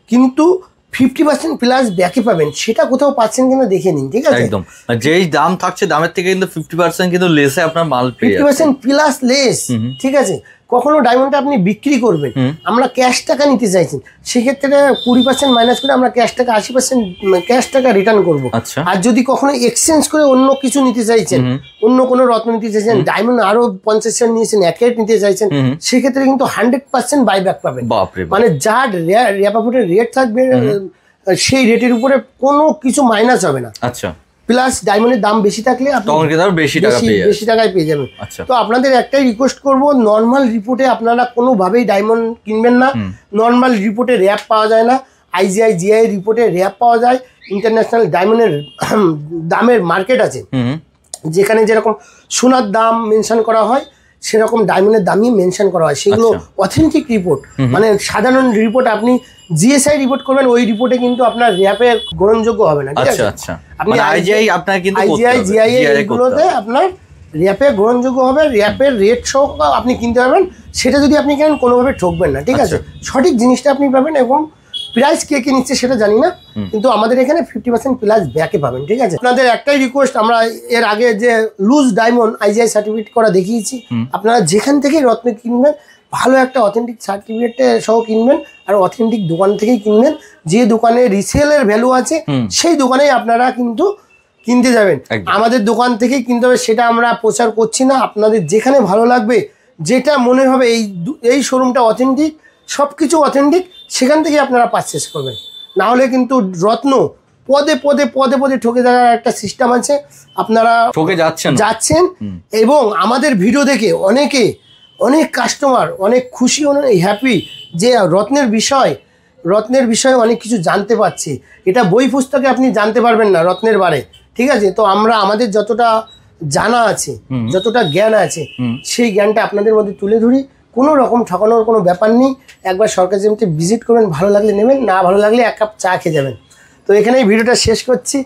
কিন্তু 50% প্লাস ব্যাকে পাবেন। সেটা কোথাও পাচ্ছেন কিনা দেখে নিন, ঠিক আছে। একদম যেই দাম থাকছে দামের থেকে কিন্তু 50% কিন্তু লেসে আপনার মাল পেয়ে যাচ্ছে, 50% প্লাস লেস, ঠিক আছে। কখনো ডায়মন্ডটা আপনি বিক্রি করবেন, আমরা ক্যাশ টাকা নিতে চাইছেন, সেক্ষেত্রে 20% মাইনাস করে আমরা ক্যাশ টাকা 80% ক্যাশ টাকা রিটার্ন করবো। আর যদি কখনো এক্সচেঞ্জ করে অন্য কিছু নিতে চাইছেন, অন্য কোনো রত্ন নিতে চাইছেন, ডায়মন্ড আরো 50% নিয়েছেন, 1 ক্যারেট নিতে চাইছেন, সেক্ষেত্রে কিন্তু 100% বাইব্যাক পাবেন। মানে যার র্যাপাফোর্ডের রেট থাকবে সেই রেটের উপরে কোনো কিছু মাইনাস হবে না। আচ্ছা, প্লাস ডায়মন্ডের দাম বেশি থাকলে বেশি টাকায় পেয়ে যাবেন। তো আপনাদের একটাই রিকোয়েস্ট করব, নর্মাল রিপোর্টে আপনারা কোনোভাবেই ডায়মন্ড কিনবেন না। নর্মাল রিপোর্টে র্যাপ পাওয়া যায় না, IGI GI রিপোর্টে র্যাপ পাওয়া যায়। ইন্টারন্যাশনাল ডায়মন্ডের দামের মার্কেট আছে, যেখানে যেরকম সোনার দাম মেনশন করা হয় সেরকম ডায়মন্ডের দামই মেনশন করা হয়। সেগুলো অথেন্টিক রিপোর্ট, মানে সাধারণ রিপোর্ট আপনি GSI রিপোর্ট করবেন, ওই রিপোর্টে কিন্তু আপনার র্যাপে গ্রহণযোগ্য হবে না। ঠিক আছে, আপনি IGI GI এগুলোতে আপনার র্যাপে গ্রহণযোগ্য হবে, র্যাপের রেট সহ আপনি কিনতে পারবেন। সেটা যদি আপনি কেন কোনোভাবে ঠকবেন না। ঠিক আছে, সঠিক জিনিসটা আপনি পাবেন, এবং প্রাইস কে কে নিচ্ছে সেটা জানি না, কিন্তু আমাদের এখানে 50% প্লাস ব্যাকে পাবেন। ঠিক আছে, আপনাদের একটাই রিকোয়েস্ট, আমরা এর আগে যে লুজ ডায়মন্ড IGI সার্টিফিকেট করা দেখিয়েছি, আপনারা যেখান থেকেই রত্ন কিনবেন ভালো একটা অথেন্টিক সার্টিফিকেট সহ কিনবেন, আর অথেন্টিক দোকান থেকেই কিনবেন। যে দোকানে রিসেলের ভ্যালু আছে সেই দোকানেই আপনারা কিন্তু কিনতে যাবেন। আমাদের দোকান থেকেই কিনতে হবে সেটা আমরা প্রচার করছি না। আপনাদের যেখানে ভালো লাগবে, যেটা মনে হবে এই শোরুমটা অথেন্টিক, সব কিছু অথেন্টিক, সেখান থেকে আপনারা পারচেস করবেন। না হলে কিন্তু রত্ন পদে পদে পদে পদে ঠকে যাওয়ার একটা সিস্টেম আছে, আপনারা ঠকে যাচ্ছেন। এবং আমাদের ভিডিও দেখে অনেক কাস্টমার অনেক খুশি, অনেক হ্যাপি যে রত্নের বিষয়ে অনেক কিছু জানতে পারছে। এটা বই পুস্তকে আপনি জানতে পারবেন না রত্নের বারে। ঠিক আছে, তো আমরা আমাদের যতটা জানা আছে, যতটা জ্ঞান আছে, সেই জ্ঞানটা আপনাদের মধ্যে তুলে ধরি। কোনো রকম ঠকানোর কোনো ব্যাপার নেই। একবার সরকার জমিতে ভিজিট করবেন, ভালো লাগলে নেবেন, না ভালো লাগলে 1 কাপ চা খেয়ে যাবেন। তো এখানেই ভিডিওটা শেষ করছি।